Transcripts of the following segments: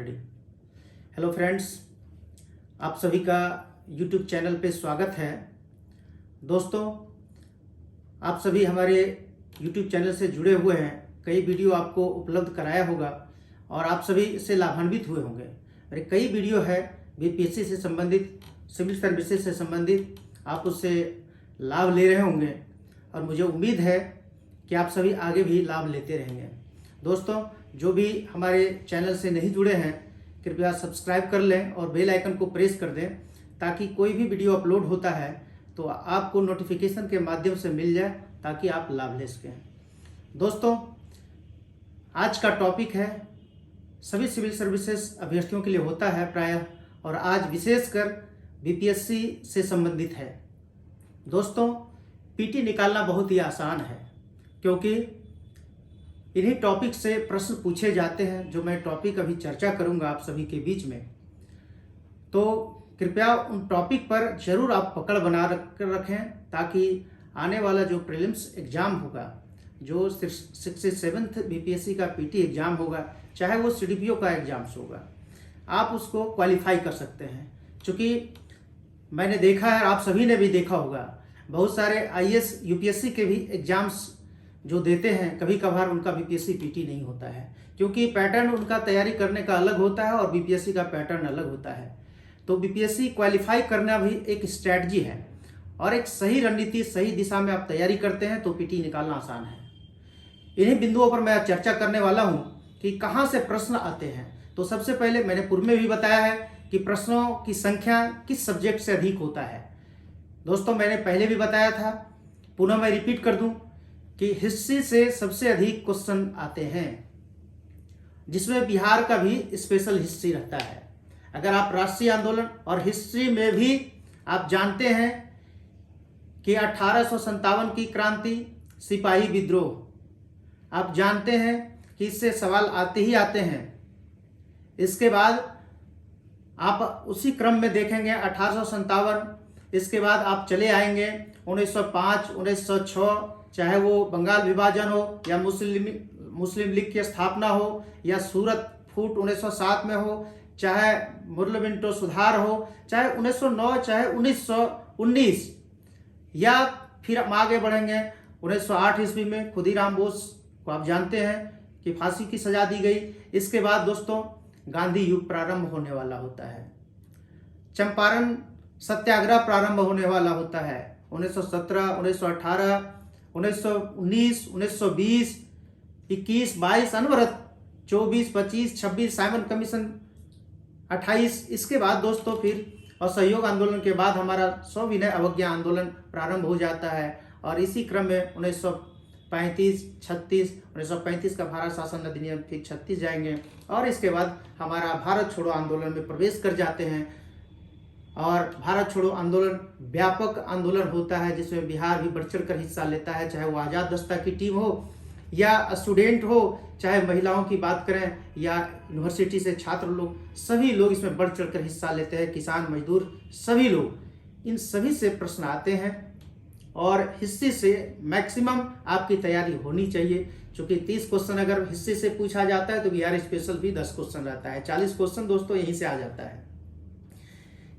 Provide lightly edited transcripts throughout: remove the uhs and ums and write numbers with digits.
Hello friends, आप सभी का यूट्यूब चैनल पे स्वागत है। दोस्तों, आप सभी हमारे यूट्यूब चैनल से जुड़े हुए हैं। कई वीडियो आपको उपलब्ध कराया होगा और आप सभी इससे लाभान्वित हुए होंगे। अरे कई वीडियो है बीपीएससी से संबंधित, सिविल सर्विसेज से संबंधित, आप उससे लाभ ले रहे होंगे और मुझे उम्मीद है कि आप सभी आगे भी लाभ लेते रहेंगे। दोस्तों, जो भी हमारे चैनल से नहीं जुड़े हैं, कृपया सब्सक्राइब कर लें और बेल आइकन को प्रेस कर दें ताकि कोई भी वीडियो अपलोड होता है तो आपको नोटिफिकेशन के माध्यम से मिल जाए ताकि आप लाभ ले सकें। दोस्तों, आज का टॉपिक है सभी सिविल सर्विसेज अभ्यर्थियों के लिए होता है प्रायः, और आज विशेषकर बीपीएससी से संबंधित है। दोस्तों, पीटी निकालना बहुत ही आसान है क्योंकि इन्हीं टॉपिक से प्रश्न पूछे जाते हैं जो मैं टॉपिक अभी चर्चा करूंगा आप सभी के बीच में। तो कृपया उन टॉपिक पर जरूर आप पकड़ बना कर रखें ताकि आने वाला जो प्रीलिम्स एग्जाम होगा, जो 67th बीपीएससी का पीटी एग्जाम होगा, चाहे वो सीडीपीओ का एग्जाम्स होगा, आप उसको क्वालिफाई कर सकते हैं। चूँकि मैंने देखा है, आप सभी ने भी देखा होगा, बहुत सारे आईएएस यूपीएससी के भी एग्जाम्स जो देते हैं, कभी कभार उनका बीपीएससी पीटी नहीं होता है क्योंकि पैटर्न उनका तैयारी करने का अलग होता है और बीपीएससी का पैटर्न अलग होता है। तो बीपीएससी क्वालिफाई करना भी एक स्ट्रैटेजी है और एक सही रणनीति, सही दिशा में आप तैयारी करते हैं तो पीटी निकालना आसान है। इन्हीं बिंदुओं पर मैं चर्चा करने वाला हूं कि कहां से प्रश्न आते हैं। तो सबसे पहले मैंने पूर्व में भी बताया है कि प्रश्नों की संख्या किस सब्जेक्ट से अधिक होता है। दोस्तों, मैंने पहले भी बताया था, पुनः मैं रिपीट कर दूं कि हिस्ट्री से सबसे अधिक क्वेश्चन आते हैं, जिसमें बिहार का भी स्पेशल हिस्ट्री रहता है। अगर आप राष्ट्रीय आंदोलन और हिस्ट्री में भी आप जानते हैं कि 1857 की क्रांति, सिपाही विद्रोह, आप जानते हैं कि इससे सवाल आते ही आते हैं। इसके बाद आप उसी क्रम में देखेंगे 1857, इसके बाद आप चले आएंगे 1905, 1906, चाहे वो बंगाल विभाजन हो या मुस्लिम लीग की स्थापना हो या सूरत फूट 1907 में हो, चाहे मुरली मिंटो सुधार हो, चाहे 1909, चाहे 1919, या फिर हम आगे बढ़ेंगे 1908 ईस्वी में खुदीराम बोस को आप जानते हैं कि फांसी की सजा दी गई। इसके बाद दोस्तों गांधी युग प्रारंभ होने वाला होता है, चंपारण सत्याग्रह प्रारंभ होने वाला होता है 1917, 1918, 1919, 1920, 21, 22 अनवरत, 24, 25, 26 साइमन कमीशन 28। इसके बाद दोस्तों फिर असहयोग आंदोलन के बाद हमारा सविनय अवज्ञा आंदोलन प्रारंभ हो जाता है और इसी क्रम में 1935, 36, 1935 का भारत शासन अधिनियम, फिर 36 जाएंगे और इसके बाद हमारा भारत छोड़ो आंदोलन में प्रवेश कर जाते हैं। और भारत छोड़ो आंदोलन व्यापक आंदोलन होता है जिसमें बिहार भी बढ़ चढ़ कर हिस्सा लेता है, चाहे वो आज़ाद दस्ता की टीम हो या स्टूडेंट हो, चाहे महिलाओं की बात करें या यूनिवर्सिटी से छात्र लोग, सभी लोग इसमें बढ़ चढ़ कर हिस्सा लेते हैं। किसान, मजदूर, सभी लोग, इन सभी से प्रश्न आते हैं और हिस्से से मैक्सिमम आपकी तैयारी होनी चाहिए। चूँकि 30 क्वेश्चन अगर हिस्से से पूछा जाता है तो बिहार स्पेशल भी 10 क्वेश्चन रहता है, 40 क्वेश्चन दोस्तों यहीं से आ जाता है।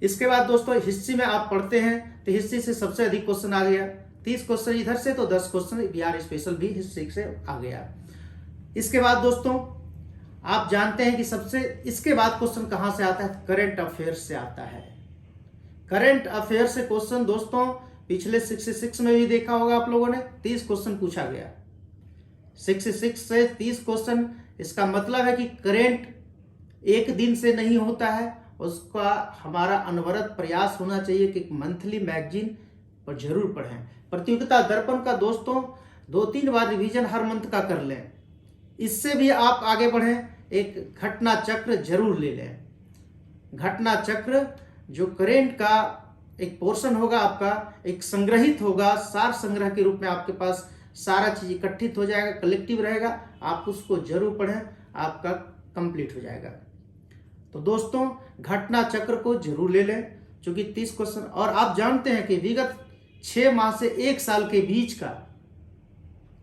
इसके बाद दोस्तों हिस्ट्री में आप पढ़ते हैं तो हिस्ट्री से सबसे अधिक क्वेश्चन आ गया, 30 क्वेश्चन इधर से, तो 10 क्वेश्चन बिहार स्पेशल भी हिस्ट्री से आ गया। इसके बाद दोस्तों आप जानते हैं कि इसके बाद क्वेश्चन कहां से आता है, करंट अफेयर्स से आता है। करंट अफेयर्स से क्वेश्चन दोस्तों पिछले 66 में भी देखा होगा आप लोगों ने, 30 क्वेश्चन पूछा गया, 66 से 30 क्वेश्चन। इसका मतलब है कि करंट एक दिन से नहीं होता है, उसका हमारा अनवरत प्रयास होना चाहिए कि मंथली मैगजीन पर जरूर पढ़ें। प्रतियोगिता दर्पण का दोस्तों 2-3 बार रिवीजन हर मंथ का कर लें, इससे भी आप आगे बढ़ें। एक घटना चक्र जरूर ले लें। घटना चक्र जो करेंट का एक पोर्शन होगा, आपका एक संग्रहित होगा, सार संग्रह के रूप में आपके पास सारा चीज इकट्ठित हो जाएगा, कलेक्टिव रहेगा, आप उसको जरूर पढ़ें, आपका कंप्लीट हो जाएगा। तो दोस्तों घटना चक्र को जरूर ले लें, क्योंकि 30 क्वेश्चन, और आप जानते हैं कि विगत 6 माह से 1 साल के बीच का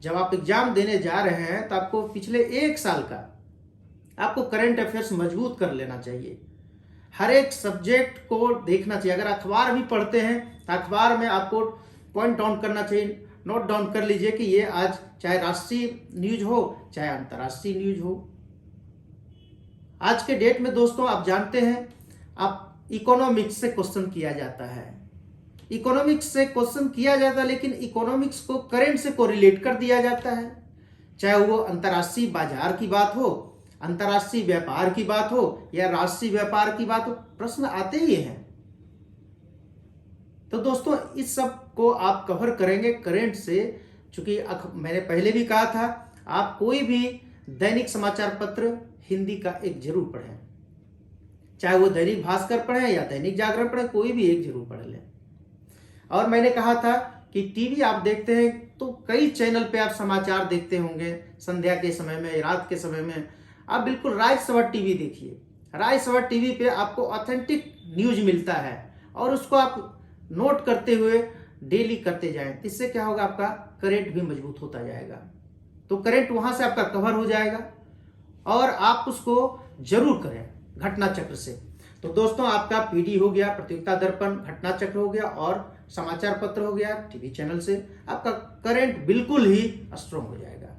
जब आप एग्जाम देने जा रहे हैं तो आपको पिछले 1 साल का आपको करंट अफेयर्स मजबूत कर लेना चाहिए। हर एक सब्जेक्ट को देखना चाहिए। अगर अखबार भी पढ़ते हैं तो अखबार में आपको पॉइंट डाउन करना चाहिए, नोट डाउन कर लीजिए कि ये आज चाहे राष्ट्रीय न्यूज हो चाहे अंतर्राष्ट्रीय न्यूज हो। आज के डेट में दोस्तों आप जानते हैं, आप इकोनॉमिक्स से क्वेश्चन किया जाता है, इकोनॉमिक्स से क्वेश्चन किया जाता है, लेकिन इकोनॉमिक्स को करंट से कोरिलेट कर दिया जाता है। चाहे वो अंतर्राष्ट्रीय बाजार की बात हो, अंतर्राष्ट्रीय व्यापार की बात हो या राष्ट्रीय व्यापार की बात हो, प्रश्न आते ही हैं। तो दोस्तों इस सब को आप कवर करेंगे करंट से। चूंकि मैंने पहले भी कहा था, आप कोई भी दैनिक समाचार पत्र हिंदी का एक जरूर पढ़ें, चाहे वो दैनिक भास्कर पढ़ें या दैनिक जागरण पढ़ें, कोई भी एक जरूर पढ़ लें। और मैंने कहा था कि टीवी आप देखते हैं तो कई चैनल पे आप समाचार देखते होंगे, संध्या के समय में, रात के समय में। आप बिल्कुल राज्यसभा टीवी देखिए, राज्यसभा टीवी पे आपको ऑथेंटिक न्यूज मिलता है और उसको आप नोट करते हुए डेली करते जाएं। इससे क्या होगा, आपका करंट भी मजबूत होता जाएगा। तो करंट वहां से आपका कवर हो जाएगा और आप उसको जरूर करें घटना चक्र से। तो दोस्तों आपका पीडी हो गया, प्रतियोगिता दर्पण, घटना चक्र हो गया और समाचार पत्र हो गया टीवी चैनल से, आपका करंट बिल्कुल ही स्ट्रांग हो जाएगा।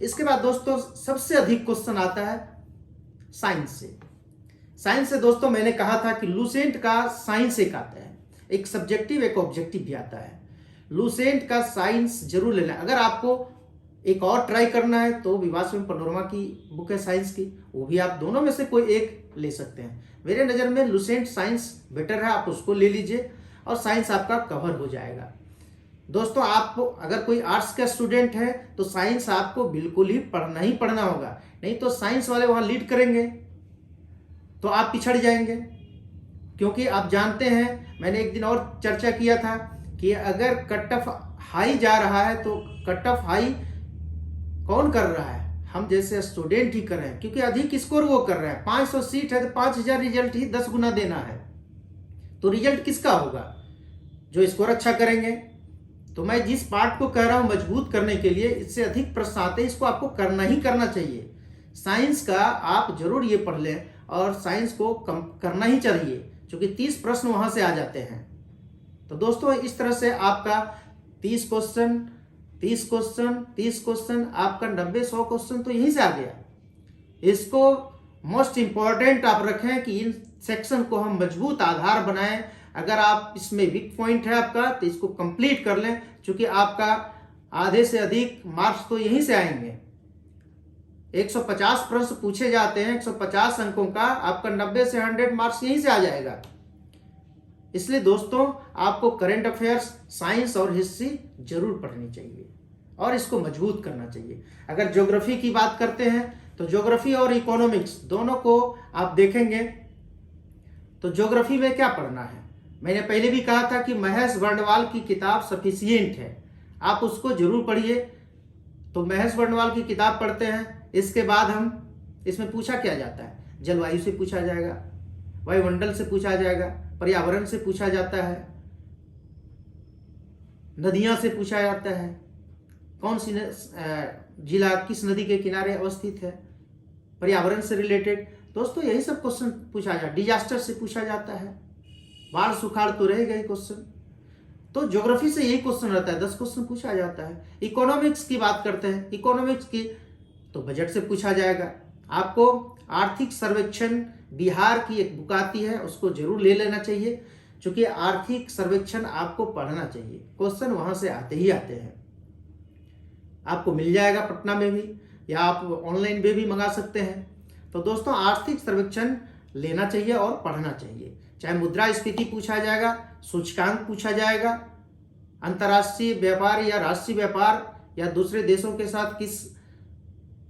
इसके बाद दोस्तों सबसे अधिक क्वेश्चन आता है साइंस से। साइंस से दोस्तों मैंने कहा था कि लूसेंट का साइंस एक आता है, एक सब्जेक्टिव एक ऑब्जेक्टिव भी आता है। लूसेंट का साइंस जरूर लेना। अगर आपको एक और ट्राई करना है तो विवाह में पनोरमा की बुक है साइंस की, वो भी आप दोनों में से कोई एक ले सकते हैं। मेरे नज़र में लूसेंट साइंस बेटर है, आप उसको ले लीजिए और साइंस आपका कवर हो जाएगा। दोस्तों आपको अगर कोई आर्ट्स का स्टूडेंट है तो साइंस आपको बिल्कुल ही पढ़ना ही पढ़ना होगा, नहीं तो साइंस वाले वहाँ लीड करेंगे तो आप पिछड़ जाएंगे। क्योंकि आप जानते हैं, मैंने एक दिन और चर्चा किया था कि अगर कट ऑफ हाई जा रहा है तो कट ऑफ हाई कौन कर रहा है, हम जैसे स्टूडेंट ही कर रहे हैं, क्योंकि अधिक स्कोर वो कर रहे हैं। 500 सीट है तो 5000 रिजल्ट ही 10 गुना देना है, तो रिजल्ट किसका होगा, जो स्कोर अच्छा करेंगे। तो मैं जिस पार्ट को कह रहा हूं मजबूत करने के लिए, इससे अधिक प्रश्न आते हैं, इसको आपको करना ही करना चाहिए। साइंस का आप जरूर ये पढ़ लें और साइंस को कम करना ही चाहिए, क्योंकि 30 प्रश्न वहां से आ जाते हैं। तो दोस्तों इस तरह से आपका 30 क्वेश्चन 30 क्वेश्चन 30 क्वेश्चन, आपका 90-100 क्वेश्चन तो यहीं से आ गया। इसको मोस्ट इंपॉर्टेंट आप रखें कि इन सेक्शन को हम मजबूत आधार बनाएं। अगर आप इसमें वीक पॉइंट है आपका तो इसको कंप्लीट कर लें, क्योंकि आपका आधे से अधिक मार्क्स तो यहीं से आएंगे। 150 प्रश्न पूछे जाते हैं, 150 अंकों का, आपका 90 से 100 मार्क्स यहीं से आ जाएगा। इसलिए दोस्तों आपको करंट अफेयर्स, साइंस और हिस्ट्री जरूर पढ़नी चाहिए और इसको मजबूत करना चाहिए। अगर ज्योग्राफी की बात करते हैं तो ज्योग्राफी और इकोनॉमिक्स दोनों को आप देखेंगे तो ज्योग्राफी में क्या पढ़ना है, मैंने पहले भी कहा था कि महेश वर्णवाल की किताब सफिशिएंट है, आप उसको जरूर पढ़िए। तो महेश वर्णवाल की किताब पढ़ते हैं। इसके बाद हम इसमें पूछा क्या जाता है, जलवायु से पूछा जाएगा, वायुमंडल से पूछा जाएगा, पर्यावरण से पूछा जाता है, नदियां से पूछा जाता है, कौन सी जिला किस नदी के किनारे अवस्थित है, पर्यावरण से रिलेटेड। दोस्तों यही सब क्वेश्चन पूछा जाता है। डिजास्टर से पूछा जाता है, बाढ़ सुखाड़ तो रह गए क्वेश्चन। तो ज्योग्राफी से यही क्वेश्चन रहता है, 10 क्वेश्चन पूछा जाता है। इकोनॉमिक्स की बात करते हैं, इकोनॉमिक्स की तो बजट से पूछा जाएगा। आपको आर्थिक सर्वेक्षण बिहार की एक बुक आती है, उसको जरूर ले लेना चाहिए, क्योंकि आर्थिक सर्वेक्षण आपको पढ़ना चाहिए, क्वेश्चन वहां से आते ही आते हैं। आपको मिल जाएगा पटना में भी, या आप ऑनलाइन में भी मंगा सकते हैं। तो दोस्तों आर्थिक सर्वेक्षण लेना चाहिए और पढ़ना चाहिए। चाहे मुद्रास्फीति पूछा जाएगा, सूचकांक पूछा जाएगा, अंतर्राष्ट्रीय व्यापार या राष्ट्रीय व्यापार या दूसरे देशों के साथ किस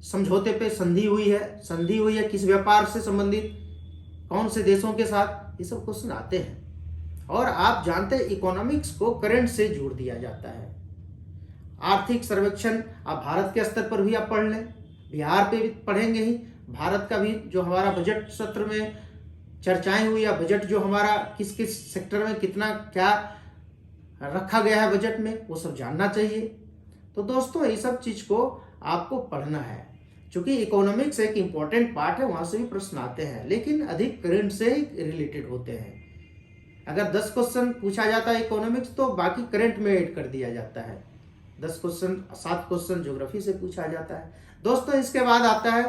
समझौते पे संधि हुई है, किस व्यापार से संबंधित, कौन से देशों के साथ, ये सब क्वेश्चन आते हैं। और आप जानते हैं इकोनॉमिक्स को करंट से जोड़ दिया जाता है। आर्थिक सर्वेक्षण आप भारत के स्तर पर भी आप पढ़ लें, बिहार पे भी पढ़ेंगे ही, भारत का भी जो हमारा बजट सत्र में चर्चाएं हुई, या बजट जो हमारा किस किस सेक्टर में कितना क्या रखा गया है बजट में, वो सब जानना चाहिए। तो दोस्तों ये सब चीज को आपको पढ़ना है, चूंकि इकोनॉमिक्स एक इम्पॉर्टेंट पार्ट है, वहां से भी प्रश्न आते हैं, लेकिन अधिक करंट से ही रिलेटेड होते हैं। अगर 10 क्वेश्चन पूछा जाता है इकोनॉमिक्स तो बाकी करंट में ऐड कर दिया जाता है। 10 क्वेश्चन 7 क्वेश्चन ज्योग्राफी से पूछा जाता है। दोस्तों इसके बाद आता है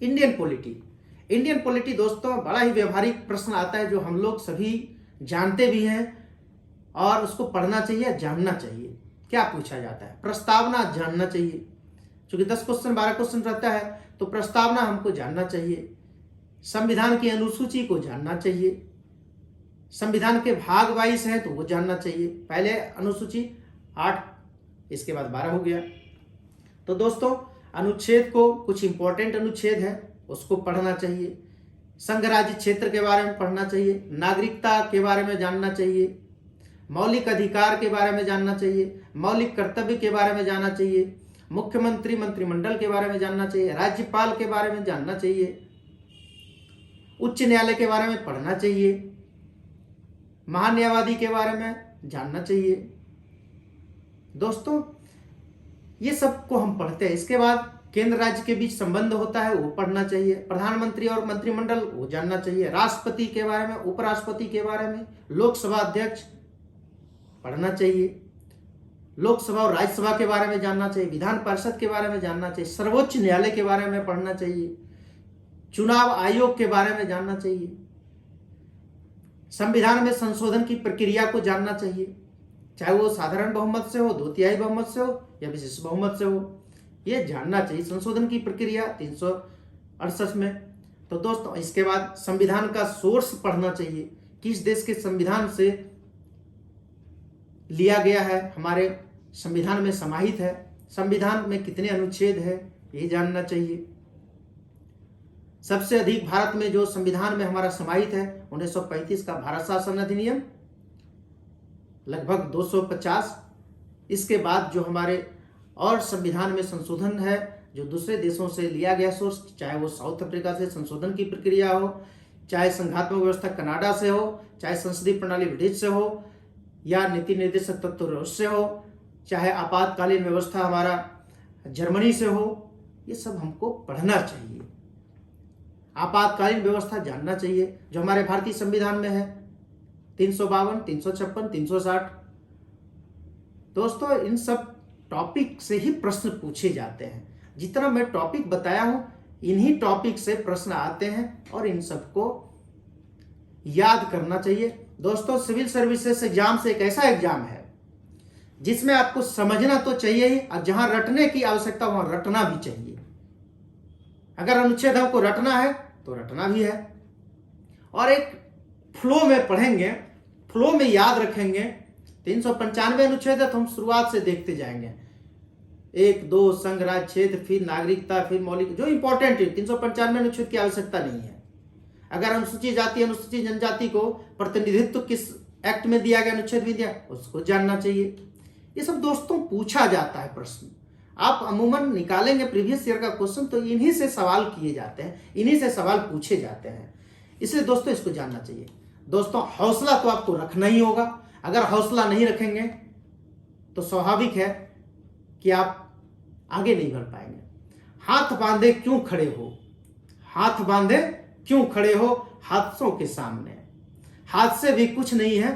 इंडियन पॉलिटी। इंडियन पॉलिटी दोस्तों बड़ा ही व्यवहारिक प्रश्न आता है, जो हम लोग सभी जानते भी हैं और उसको पढ़ना चाहिए, जानना चाहिए। क्या पूछा जाता है? प्रस्तावना जानना चाहिए। क्योंकि 10 क्वेश्चन 12 क्वेश्चन रहता है तो प्रस्तावना हमको जानना चाहिए। संविधान की अनुसूची को जानना चाहिए। संविधान के भाग 22 है तो वो जानना चाहिए। पहले अनुसूची 8, इसके बाद 12 हो गया। तो दोस्तों अनुच्छेद को, कुछ इंपॉर्टेंट अनुच्छेद है उसको पढ़ना चाहिए। संघ राज्य क्षेत्र के बारे में पढ़ना चाहिए। नागरिकता के बारे में जानना चाहिए। मौलिक अधिकार के बारे में जानना चाहिए। मौलिक कर्तव्य के बारे में जानना चाहिए। मुख्यमंत्री मंत्रिमंडल के बारे में जानना चाहिए। राज्यपाल के बारे में जानना चाहिए। उच्च न्यायालय के बारे में पढ़ना चाहिए। महान्यायवादी के बारे में जानना चाहिए। दोस्तों ये सब को हम पढ़ते हैं। इसके बाद केंद्र राज्य के बीच संबंध होता है वो पढ़ना चाहिए। प्रधानमंत्री और मंत्रिमंडल वो जानना चाहिए। राष्ट्रपति के बारे में, उपराष्ट्रपति के बारे में, लोकसभा अध्यक्ष पढ़ना चाहिए। लोकसभा और राज्यसभा के बारे में जानना चाहिए। विधान परिषद के बारे में जानना चाहिए। सर्वोच्च न्यायालय के बारे में पढ़ना चाहिए। चुनाव आयोग के बारे में जानना चाहिए। संविधान में संशोधन की प्रक्रिया को जानना चाहिए, चाहे वो साधारण बहुमत से हो, 2/3 बहुमत से हो या विशेष बहुमत से हो, ये जानना चाहिए संशोधन की प्रक्रिया 368 में। तो दोस्तों इसके बाद संविधान का सोर्स पढ़ना चाहिए, किस देश के संविधान से लिया गया है, हमारे संविधान में समाहित है, संविधान में कितने अनुच्छेद है, ये जानना चाहिए। सबसे अधिक भारत में जो संविधान में हमारा समाहित है 1935 का भारत शासन अधिनियम, लगभग 250। इसके बाद जो हमारे और संविधान में संशोधन है जो दूसरे देशों से लिया गया सोर्स, चाहे वो साउथ अफ्रीका से संशोधन की प्रक्रिया हो, चाहे संघात्मक व्यवस्था कनाडा से हो, चाहे संसदीय प्रणाली ब्रिटिश से हो, या नीति निर्देशक तत्व रूस से हो, चाहे आपातकालीन व्यवस्था हमारा जर्मनी से हो, ये सब हमको पढ़ना चाहिए। आपातकालीन व्यवस्था जानना चाहिए जो हमारे भारतीय संविधान में है, 352, 356, 360। दोस्तों इन सब टॉपिक से ही प्रश्न पूछे जाते हैं। जितना मैं टॉपिक बताया हूं इन्हीं टॉपिक से प्रश्न आते हैं और इन सबको याद करना चाहिए। दोस्तों सिविल सर्विसेज एग्जाम से एक ऐसा एग्जाम है जिसमें आपको समझना तो चाहिए ही, और जहां रटने की आवश्यकता वहां रटना भी चाहिए। अगर अनुच्छेद हमको रटना है तो रटना भी है, और एक फ्लो में पढ़ेंगे, फ्लो में याद रखेंगे। 395 अनुच्छेद है तो हम शुरुआत से देखते जाएंगे, 1, 2 संघ राज्य क्षेत्र, फिर नागरिकता, फिर मौलिक, जो इंपॉर्टेंट है। 395 अनुच्छेद की आवश्यकता नहीं है। अगर अनुसूचित जाति अनुसूचित जनजाति को प्रतिनिधित्व किस एक्ट में दिया गया, अनुच्छेद में दिया, उसको जानना चाहिए। ये सब दोस्तों पूछा जाता है प्रश्न। आप अमूमन निकालेंगे प्रीवियस ईयर का क्वेश्चन तो इन्हीं से सवाल किए जाते हैं, इन्हीं से सवाल पूछे जाते हैं। इसलिए दोस्तों इसको जानना चाहिए। दोस्तों हौसला तो आपको रखना ही होगा। अगर हौसला नहीं रखेंगे तो स्वाभाविक है कि आप आगे नहीं बढ़ पाएंगे। हाथ बांधे क्यों खड़े हो, हाथ बांधे क्यों खड़े हो हादसों के सामने, हादसे भी कुछ नहीं है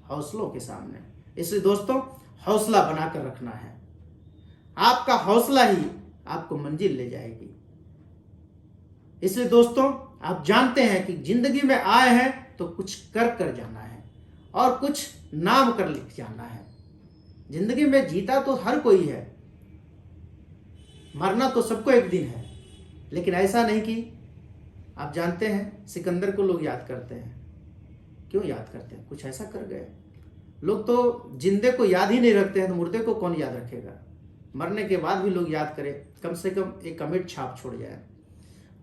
हौसलों के सामने। इसलिए दोस्तों हौसला बनाकर रखना है। आपका हौसला ही आपको मंजिल ले जाएगी। इसलिए दोस्तों आप जानते हैं कि जिंदगी में आए हैं तो कुछ कर कर जाना है और कुछ नाम कर लिख जाना है। जिंदगी में जीता तो हर कोई है, मरना तो सबको एक दिन है, लेकिन ऐसा नहीं कि आप जानते हैं सिकंदर को लोग याद करते हैं। क्यों याद करते हैं? कुछ ऐसा कर गए। लोग तो जिंदे को याद ही नहीं रखते हैं तो मुर्दे को कौन याद रखेगा। मरने के बाद भी लोग याद करें, कम से कम एक अमिट छाप छोड़ जाए।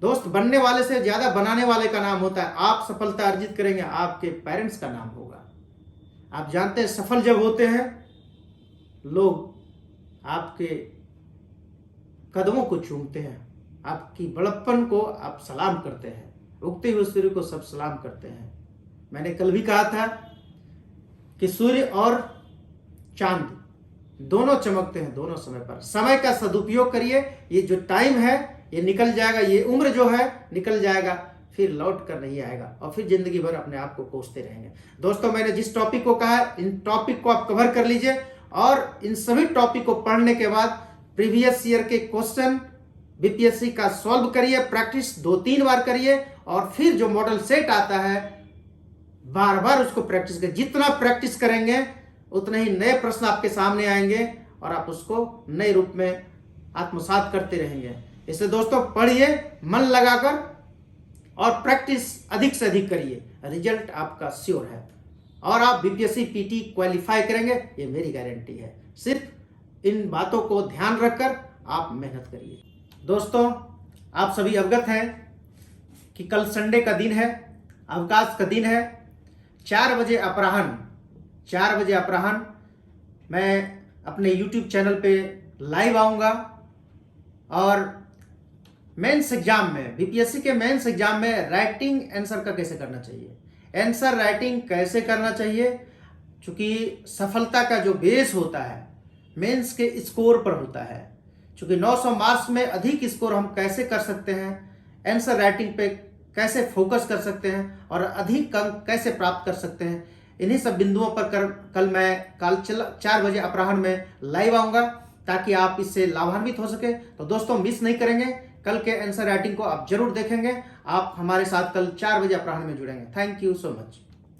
दोस्त बनने वाले से ज्यादा बनाने वाले का नाम होता है। आप सफलता अर्जित करेंगे, आपके पेरेंट्स का नाम होगा। आप जानते हैं सफल जब होते हैं लोग आपके कदमों को चूमते हैं, आपकी बड़प्पन को आप सलाम करते हैं, उगते हुए सूर्य को सब सलाम करते हैं। मैंने कल भी कहा था कि सूर्य और चांद दोनों चमकते हैं दोनों समय पर। समय का सदुपयोग करिए, ये जो टाइम है ये निकल जाएगा, ये उम्र जो है निकल जाएगा, फिर लौट कर नहीं आएगा और फिर जिंदगी भर अपने आप को कोसते रहेंगे। दोस्तों, मैंने जिस टॉपिक को कहा है, इन टॉपिक को आप कवर कर लीजिए और इन सभी टॉपिक को पढ़ने के बाद प्रीवियस ईयर के क्वेश्चन बीपीएससी का सॉल्व करिए, प्रैक्टिस 2-3 बार करिए और फिर जो मॉडल सेट आता है बार बार उसको प्रैक्टिस करिए। जितना प्रैक्टिस करेंगे उतने ही नए प्रश्न आपके सामने आएंगे और आप उसको नए रूप में आत्मसात करते रहेंगे। इसलिए दोस्तों, पढ़िए मन लगाकर और प्रैक्टिस अधिक से अधिक करिए, रिजल्ट आपका श्योर है और आप बीपीएससी पीटी क्वालिफाई करेंगे, ये मेरी गारंटी है। सिर्फ इन बातों को ध्यान रखकर आप मेहनत करिए। दोस्तों, आप सभी अवगत हैं कि कल संडे का दिन है, अवकाश का दिन है। 4 बजे अपराह्न मैं अपने YouTube चैनल पे लाइव आऊँगा और मेंस एग्जाम में, बीपीएससी के मेंस एग्जाम में राइटिंग आंसर का कैसे करना चाहिए, आंसर राइटिंग कैसे करना चाहिए, क्योंकि सफलता का जो बेस होता है मेंस के स्कोर पर होता है। क्योंकि 900 मार्क्स में अधिक स्कोर हम कैसे कर सकते हैं, आंसर राइटिंग पे कैसे फोकस कर सकते हैं और अधिक अंक कैसे प्राप्त कर सकते हैं, इन्हीं सब बिंदुओं पर कल मैं 4 बजे अपराह्न में लाइव आऊँगा ताकि आप इससे लाभान्वित हो सके। तो दोस्तों, मिस नहीं करेंगे, कल के आंसर राइटिंग को आप जरूर देखेंगे। आप हमारे साथ कल 4 बजे अपराह्न में जुड़ेंगे। Thank you so much.